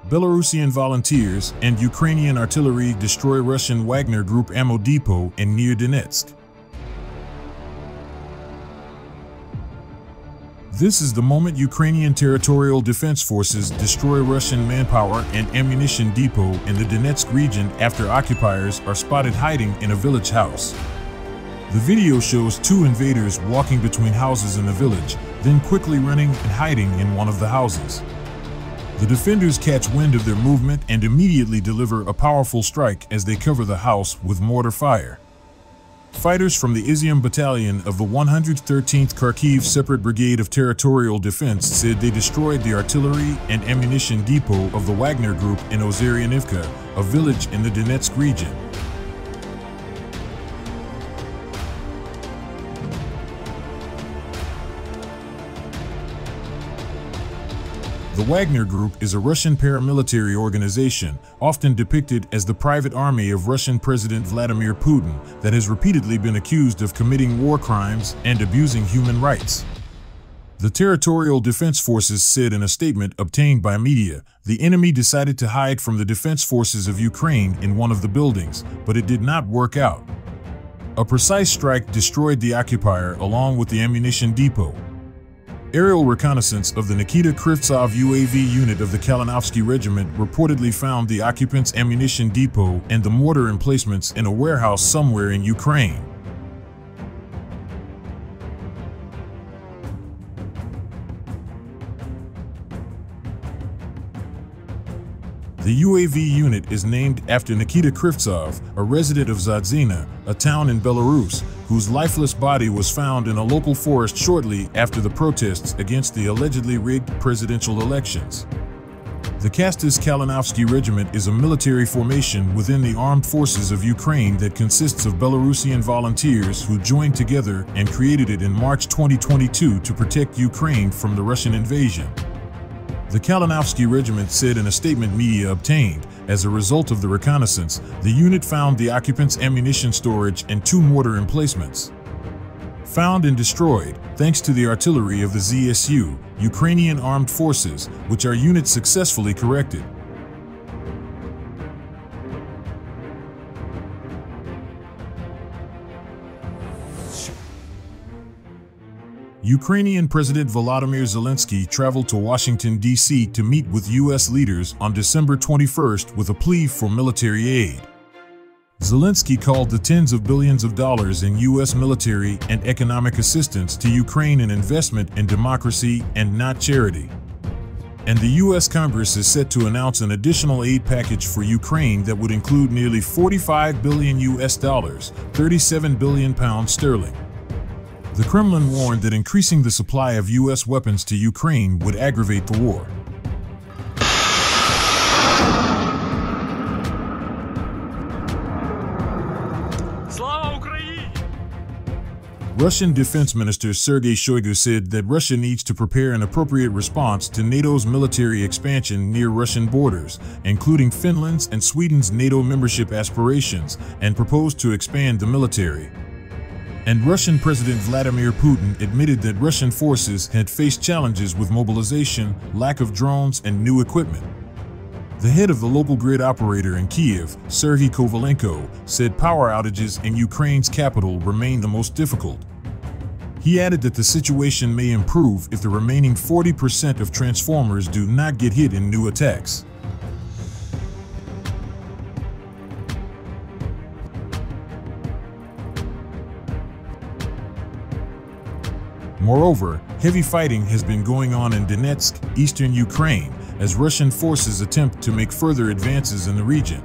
Belarusian volunteers and Ukrainian artillery destroy Russian Wagner Group ammo depot in near Donetsk. This is the moment Ukrainian Territorial Defence Forces destroy Russian manpower and ammunition depot in the Donetsk region after occupiers are spotted hiding in a village house. The video shows two invaders walking between houses in the village, then quickly running and hiding in one of the houses. The defenders catch wind of their movement and immediately deliver a powerful strike as they cover the house with mortar fire. Fighters from the Izium Battalion of the 113th Kharkiv Separate Brigade of Territorial Defense said they destroyed the artillery and ammunition depot of the Wagner Group in Ozerianivka, a village in the Donetsk region. The Wagner Group is a Russian paramilitary organization, often depicted as the private army of Russian President Vladimir Putin, that has repeatedly been accused of committing war crimes and abusing human rights. The Territorial Defense Forces said in a statement obtained by media, the enemy decided to hide from the defense forces of Ukraine in one of the buildings, but it did not work out. A precise strike destroyed the occupier along with the ammunition depot. Aerial reconnaissance of the Nikita Krivtsov UAV unit of the Kalinovsky Regiment reportedly found the occupant's ammunition depot and the mortar emplacements in a warehouse somewhere in Ukraine. The UAV unit is named after Nikita Krivtsov, a resident of Zadzina, a town in Belarus, whose lifeless body was found in a local forest shortly after the protests against the allegedly rigged presidential elections. The Kastas Kalinovsky Regiment is a military formation within the armed forces of Ukraine that consists of Belarusian volunteers who joined together and created it in March 2022 to protect Ukraine from the Russian invasion. The Kalinovsky Regiment said in a statement media obtained, as a result of the reconnaissance, the unit found the occupant's ammunition storage and two mortar emplacements. Found and destroyed, thanks to the artillery of the ZSU, Ukrainian Armed Forces, which our unit successfully corrected. Ukrainian President Volodymyr Zelensky traveled to Washington, D.C. to meet with U.S. leaders on December 21st with a plea for military aid. Zelensky called the tens of billions of dollars in U.S. military and economic assistance to Ukraine an investment in democracy and not charity. And the U.S. Congress is set to announce an additional aid package for Ukraine that would include nearly $45 billion US dollars, 37 billion pounds sterling. The Kremlin warned that increasing the supply of U.S. weapons to Ukraine would aggravate the war. Russian Defense Minister Sergei Shoigu said that Russia needs to prepare an appropriate response to NATO's military expansion near Russian borders, including Finland's and Sweden's NATO membership aspirations, and proposed to expand the military. And Russian President Vladimir Putin admitted that Russian forces had faced challenges with mobilization, lack of drones, and new equipment. The head of the local grid operator in Kiev, Serhiy Kovalenko, said power outages in Ukraine's capital remain the most difficult. He added that the situation may improve if the remaining 40% of transformers do not get hit in new attacks. Moreover, heavy fighting has been going on in Donetsk, eastern Ukraine, as Russian forces attempt to make further advances in the region.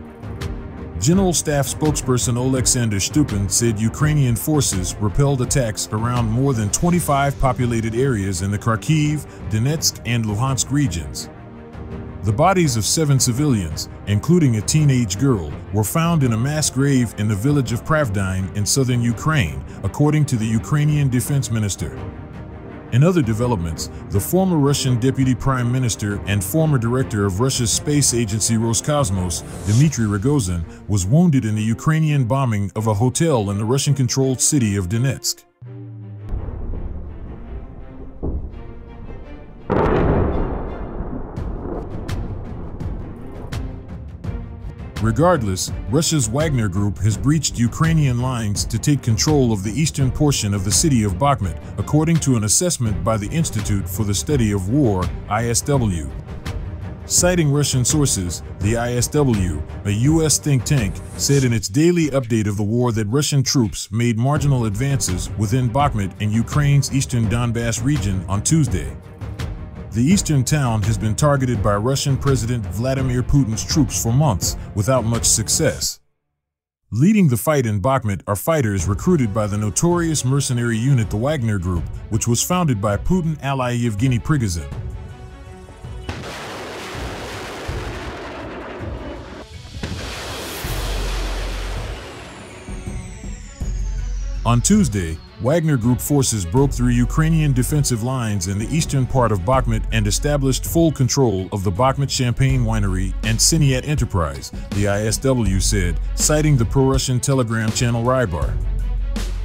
General Staff spokesperson Oleksandr Stupin said Ukrainian forces repelled attacks around more than 25 populated areas in the Kharkiv, Donetsk, and Luhansk regions. The bodies of 7 civilians, including a teenage girl, were found in a mass grave in the village of Pravdine in southern Ukraine, according to the Ukrainian defense minister. In other developments, the former Russian Deputy Prime Minister and former director of Russia's space agency Roscosmos, Dmitry Rogozin, was wounded in the Ukrainian bombing of a hotel in the Russian-controlled city of Donetsk. Regardless, Russia's Wagner group has breached Ukrainian lines to take control of the eastern portion of the city of Bakhmut, according to an assessment by the Institute for the Study of War, ISW. Citing Russian sources, the ISW, a U.S. think tank, said in its daily update of the war that Russian troops made marginal advances within Bakhmut and Ukraine's eastern Donbass region on Tuesday. The eastern town has been targeted by Russian President Vladimir Putin's troops for months, without much success. Leading the fight in Bakhmut are fighters recruited by the notorious mercenary unit the Wagner Group, which was founded by Putin ally Yevgeny Prigozhin. On Tuesday, Wagner Group forces broke through Ukrainian defensive lines in the eastern part of Bakhmut and established full control of the Bakhmut Champagne Winery and Siniat Enterprise, the ISW said, citing the pro-Russian Telegram channel Rybar.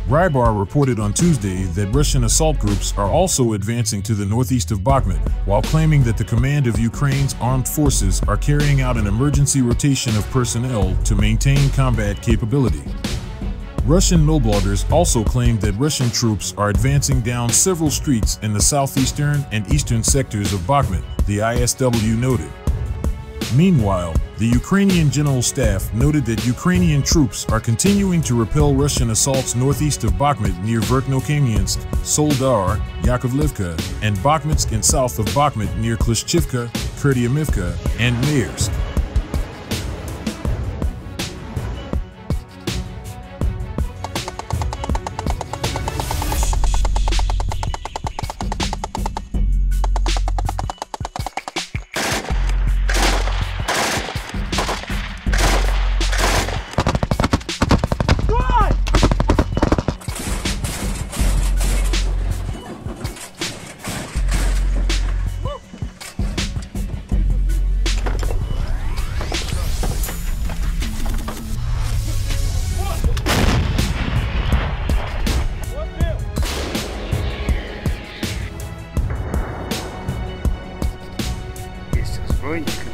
Rybar reported on Tuesday that Russian assault groups are also advancing to the northeast of Bakhmut, while claiming that the command of Ukraine's armed forces are carrying out an emergency rotation of personnel to maintain combat capability. Russian millbloggers also claimed that Russian troops are advancing down several streets in the southeastern and eastern sectors of Bakhmut, the ISW noted. Meanwhile, the Ukrainian General Staff noted that Ukrainian troops are continuing to repel Russian assaults northeast of Bakhmut near Verkhnokamiensk, Soldar, Yakovlivka, and Bakhmutsk and south of Bakhmut near Klishchivka, Kurdyamivka, and Maersk. Есть разбойник.